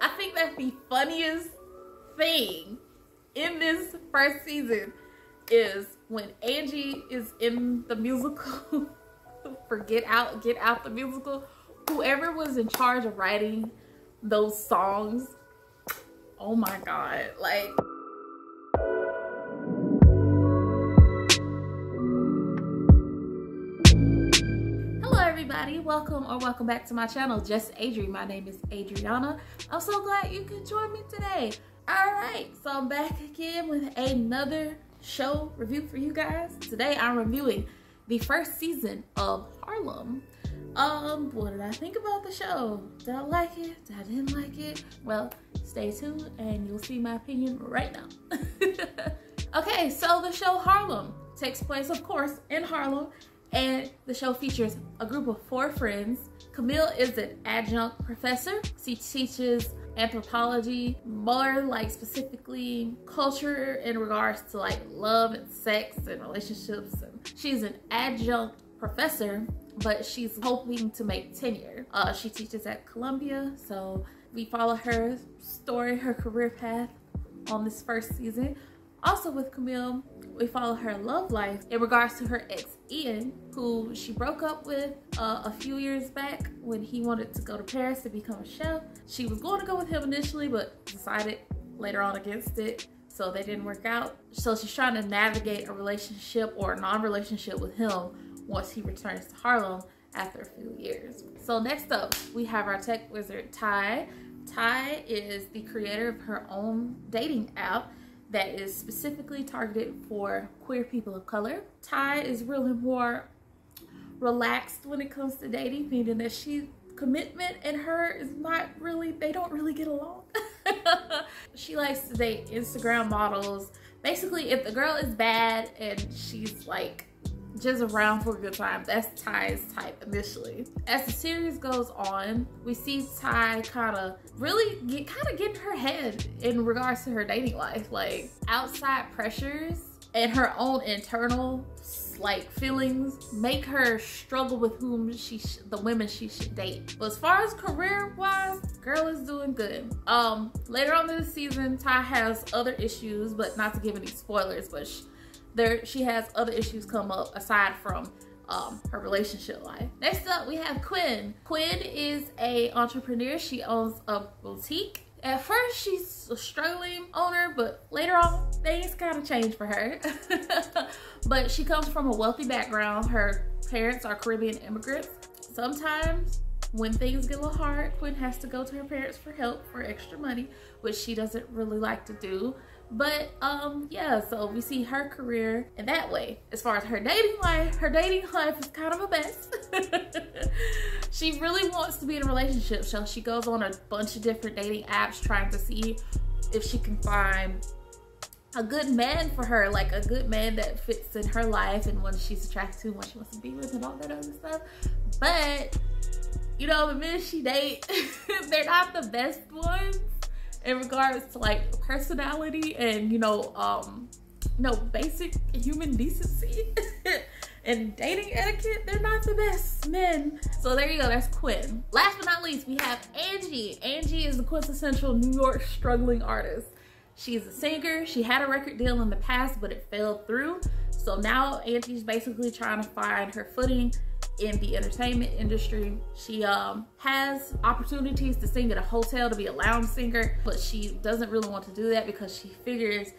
I think that the funniest thing in this first season is when Angie is in the musical for Get Out the musical. Whoever was in charge of writing those songs, oh my god, like everybody, welcome back to my channel, Just Adri. My name is Adriana. I'm so glad you could join me today. All right, so I'm back again with another show review for you guys. Today I'm reviewing the first season of Harlem. What did I think about the show? Did I like it? Did I didn't like it? Well, stay tuned and you'll see my opinion right now. Okay, so the show Harlem takes place, of course, in Harlem. And the show features a group of 4 friends. Camille is an adjunct professor. She teaches anthropology, more like specifically culture in regards to like love and sex and relationships. And she's an adjunct professor, but she's hoping to make tenure. She teaches at Columbia, so we follow her story, her career path on this first season. Also with Camille, we follow her love life in regards to her ex Ian, who she broke up with a few years back when he wanted to go to Paris to become a chef. She was going to go with him initially, but decided later on against it, so they didn't work out. So she's trying to navigate a relationship or a non-relationship with him once he returns to Harlem after a few years. So next up, we have our tech wizard, Ty. Ty is the creator of her own dating app that is specifically targeted for queer people of color. Ty is really more relaxed when it comes to dating, meaning that commitment and her is not really, they don't really get along. She likes to date Instagram models. Basically, if the girl is bad and she's like just around for a good time, that's Ty's type initially. As the series goes on, we see Ty kind of really get in her head in regards to her dating life. Like outside pressures and her own internal like feelings make her struggle with whom the women she should date. But as far as career wise, girl is doing good. Later on in the season, Ty has other issues, but not to give any spoilers, but she has other issues come up aside from her relationship life. Next up, we have Quinn. Quinn is a entrepreneur. She owns a boutique. At first, she's a struggling owner, but later on, things kind of change for her. But she comes from a wealthy background. Her parents are Caribbean immigrants. Sometimes when things get a little hard, Quinn has to go to her parents for help, for extra money, which she doesn't really like to do. But yeah, so we see her career in that way. As far as her dating life is kind of a mess. She really wants to be in a relationship, so she goes on a bunch of different dating apps trying to see if she can find a good man for her, like a good man that fits in her life and one she's attracted to, one she wants to be with and all that other stuff. But you know, the men she dates, they're not the best ones in regards to like personality and basic human decency and dating etiquette. They're not the best men. So there you go, that's Quinn. Last but not least, we have Angie. Angie is the quintessential New York struggling artist. She's a singer. She had a record deal in the past, but it fell through. So now Angie's basically trying to find her footing in the entertainment industry. She has opportunities to sing at a hotel, to be a lounge singer, but she doesn't really want to do that because she figures,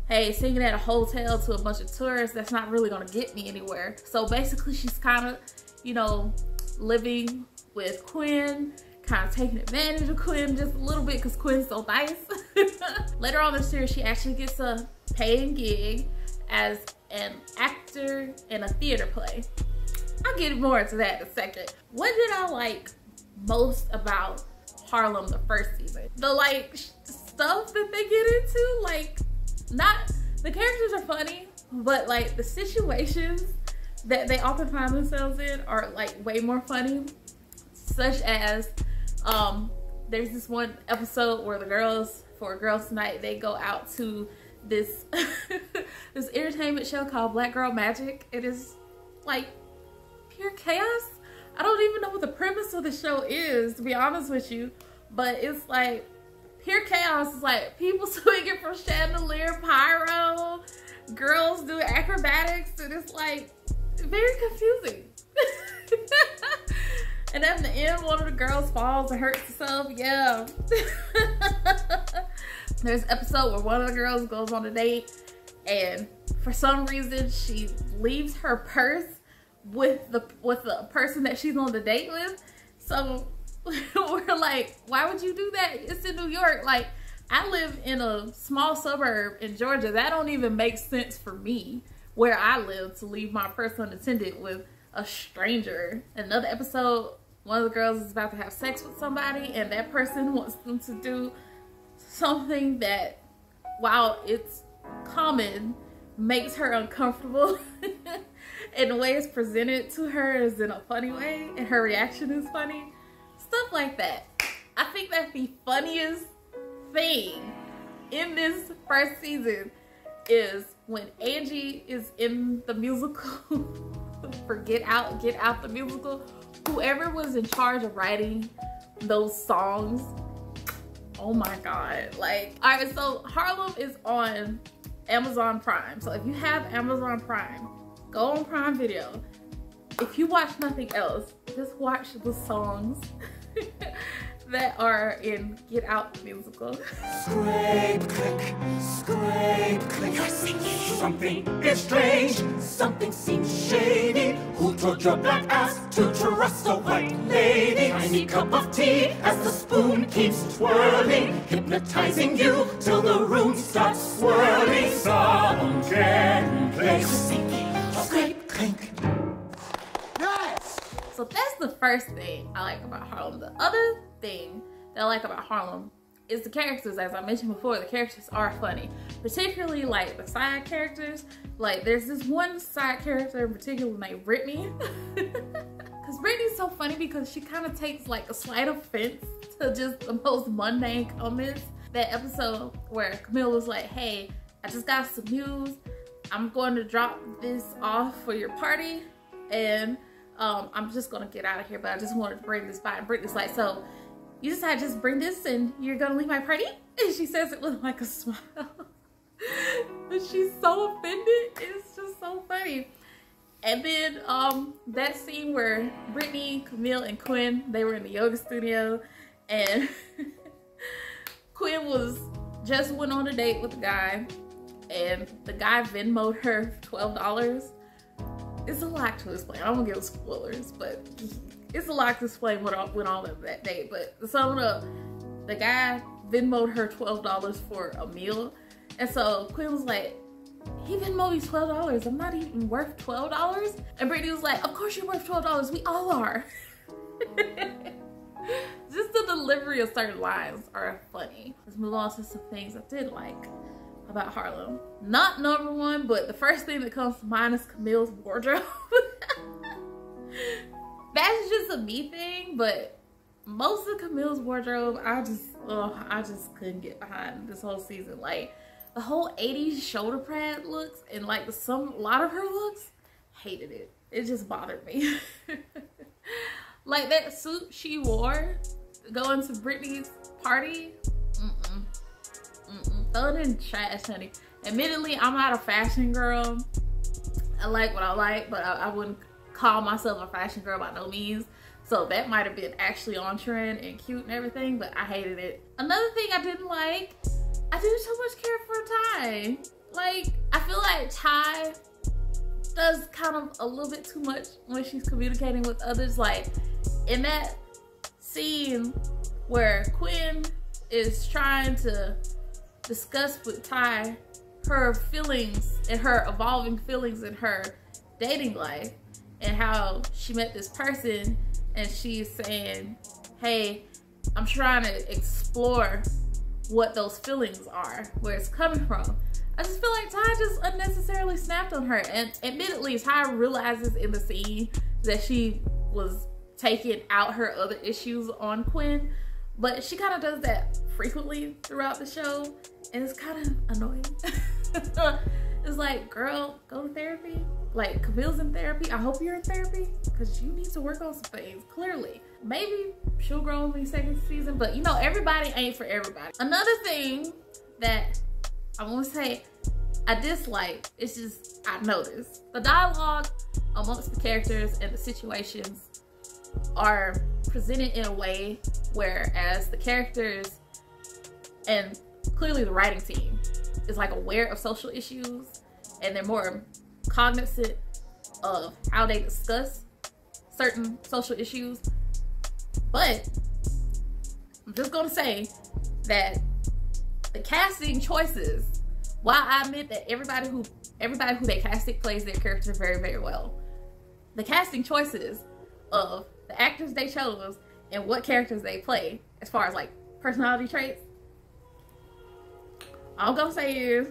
hey, singing at a hotel to a bunch of tourists, that's not really gonna get me anywhere. So basically she's kind of, living with Quinn, kind of taking advantage of Quinn just a little bit because Quinn's so nice. Later on in the series, she actually gets a paying gig as an actor in a theater play. I'll get more into that in a second. What did I like most about Harlem the first season? The stuff that they get into, not the characters are funny, but like the situations that they often find themselves in are like way more funny. Such as there's this one episode where the girls, for a girls' night, they go out to this this entertainment show called Black Girl Magic. It is like pure chaos. I don't even know what the premise of the show is, to be honest with you, but it's like pure chaos. It's like people swinging from chandelier, pyro, girls doing acrobatics, and it's like very confusing. And at the end, one of the girls falls and hurts herself. Yeah. There's an episode where one of the girls goes on a date, and for some reason she leaves her purse with the person that she's on the date with. So we're like, why would you do that? It's in New York. Like, I live in a small suburb in Georgia. That don't even make sense for me where I live to leave my purse unattended with a stranger. Another episode, one of the girls is about to have sex with somebody, and that person wants them to do something that, while it's common, makes her uncomfortable. And the way it's presented to her is in a funny way, and her reaction is funny. Stuff like that. I think that's the funniest thing in this first season is when Angie is in the musical for Get Out the musical. Whoever was in charge of writing those songs, oh my god. Like, all right, so Harlem is on Amazon Prime. So if you have Amazon Prime, go on Prime Video. If you watch nothing else, just watch the songs that are in Get Out the musical. Scrape, click, scrape, click. You're singing. Something is strange, something seems shady. Who told your black ass to trust a white lady? Tiny cup of tea as the spoon keeps twirling, hypnotizing you till the room starts swirling. Someone can play. You're singing. Scrape, clink. Nice! So that's the first thing I like about Harlem. The other thing that I like about Harlem is the characters. As I mentioned before, the characters are funny, particularly like the side characters. Like, there's this one side character in particular named Brittany. Because Brittany's so funny because she kind of takes like a slight offense to just the most mundane comments. That episode where Camille was like, hey, I just got some news. I'm going to drop this off for your party, and I'm just gonna get out of here, but I just wanted to bring this by. And Brittany's like, so you decided to just bring this and you're gonna leave my party? And she says it with like a smile. But she's so offended. It's just so funny. And then that scene where Brittany, Camille, and Quinn, they were in the yoga studio, and Quinn just went on a date with a guy, and the guy Venmo'd her $12. It's a lot to explain. I won't give spoilers, but it's a lot to explain what went on that day. But to sum it up, the guy Venmo'd her $12 for a meal. And so Quinn was like, he Venmo'd me $12. I'm not even worth $12. And Brittany was like, of course you're worth $12. We all are. Just the delivery of certain lines are funny. Let's move on to some things I did like about Harlem. Not number one, but the first thing that comes to mind is Camille's wardrobe. That's just a me thing, but most of Camille's wardrobe, I just couldn't get behind this whole season. Like, the whole 80s shoulder pad looks and like a lot of her looks, hated it. It just bothered me. Like that suit she wore going to Brittany's party, throw it in the trash, honey. Admittedly, I'm not a fashion girl. I like what I like, but I wouldn't call myself a fashion girl by no means. So that might have been actually on trend and cute and everything, but I hated it. Another thing I didn't like, I didn't so much care for Ty. Like, I feel like Ty does kind of a little bit too much when she's communicating with others. Like, in that scene where Quinn is trying to discuss with Ty her feelings and her evolving feelings in her dating life, and how she met this person and she's saying, hey, I'm trying to explore what those feelings are, where it's coming from. I just feel like Ty just unnecessarily snapped on her. And admittedly, Ty realizes in the scene that she was taking out her other issues on Quinn, but she kind of does that frequently throughout the show, and it's kind of annoying. It's like, girl, go to therapy. Like, Camille's in therapy. I hope you're in therapy, because you need to work on some things, clearly. maybe she'll grow in the second season, but you know, everybody ain't for everybody. Another thing that I want to say I dislike, it's just I noticed the dialogue amongst the characters and the situations are presented in a way whereas the characters and clearly the writing team is like aware of social issues and they're more cognizant of how they discuss certain social issues. But I'm just gonna say that the casting choices, while I admit that everybody who they casted plays their character very, very well, the casting choices of the actors they chose and what characters they play, as far as like personality traits, all I'm gonna say is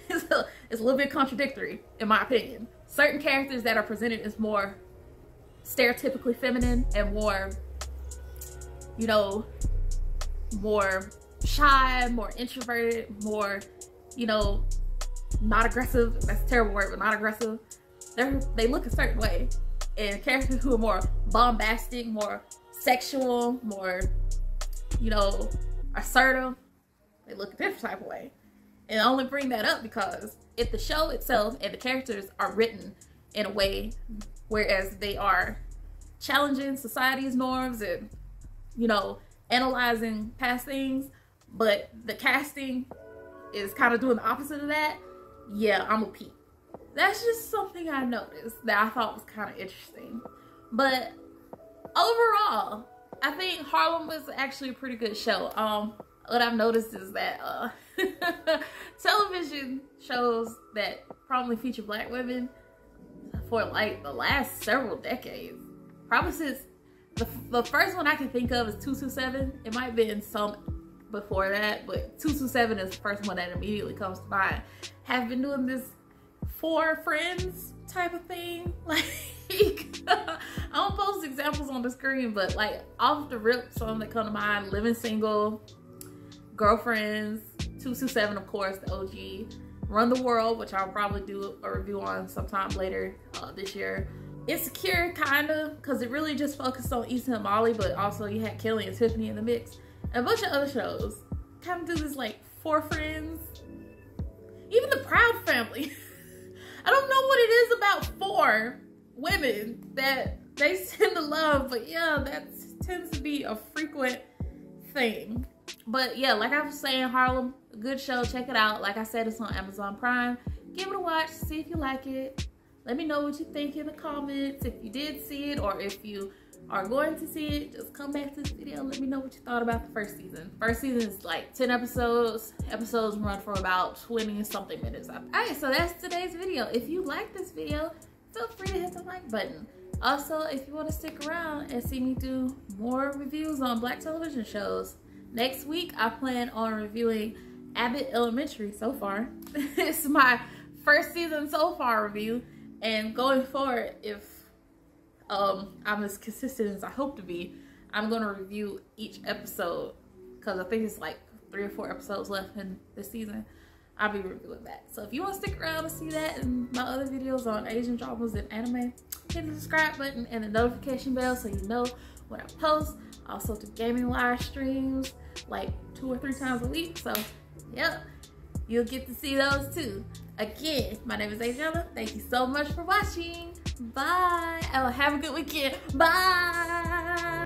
it's a little bit contradictory in my opinion. Certain characters that are presented as more stereotypically feminine and more, you know, more shy, more introverted, more, you know, not aggressive. That's a terrible word, but not aggressive. They look a certain way. And characters who are more bombastic, more sexual, more, you know, assertive, they look a different type of way. And I only bring that up because if the show itself and the characters are written in a way whereas they are challenging society's norms and, you know, analyzing past things, but the casting is kind of doing the opposite of that, yeah, I'm a peep. That's just something I noticed that I thought was kind of interesting. But overall, I think Harlem was actually a pretty good show. What I've noticed is that television shows that probably feature Black women for like the last several decades, probably since the first one I can think of is 227. It might have been some before that, but 227 is the first one that immediately comes to mind. Have been doing this for friends type of thing. Like, I don't post examples on the screen, but like off the rip, some that come to mind: Living Single, Girlfriends, 227, of course, the OG, Run the World, which I'll probably do a review on sometime later this year. Insecure, kinda, because it really just focused on Issa and Molly, but also you had Kelly and Tiffany in the mix, and a bunch of other shows. Kind of do this like for friends. Even The Proud Family. I don't know what it is about four women that they tend to love, but yeah, that tends to be a frequent thing. But yeah, like I was saying, Harlem, a good show. Check it out. Like I said, it's on Amazon Prime. Give it a watch, see if you like it. Let me know what you think in the comments. If you did see it or if you are going to see it, just come back to this video and let me know what you thought about the first season. First season is like 10 episodes. Episodes run for about 20 something minutes. Alright, so that's today's video. If you like this video, feel free to hit the like button. Also, if you want to stick around and see me do more reviews on Black television shows, next week I plan on reviewing Abbott Elementary so far. It's my first season so far review, and going forward, if I'm as consistent as I hope to be, I'm going to review each episode, because I think it's like 3 or 4 episodes left in this season. I'll be reviewing that. So if you want to stick around to see that and my other videos on Asian dramas and anime, hit the subscribe button and the notification bell so you know when I post. I also do gaming live streams like 2 or 3 times a week. So yep, you'll get to see those too. Again, my name is Adriana. Thank you so much for watching. Bye. Oh, have a good weekend. Bye.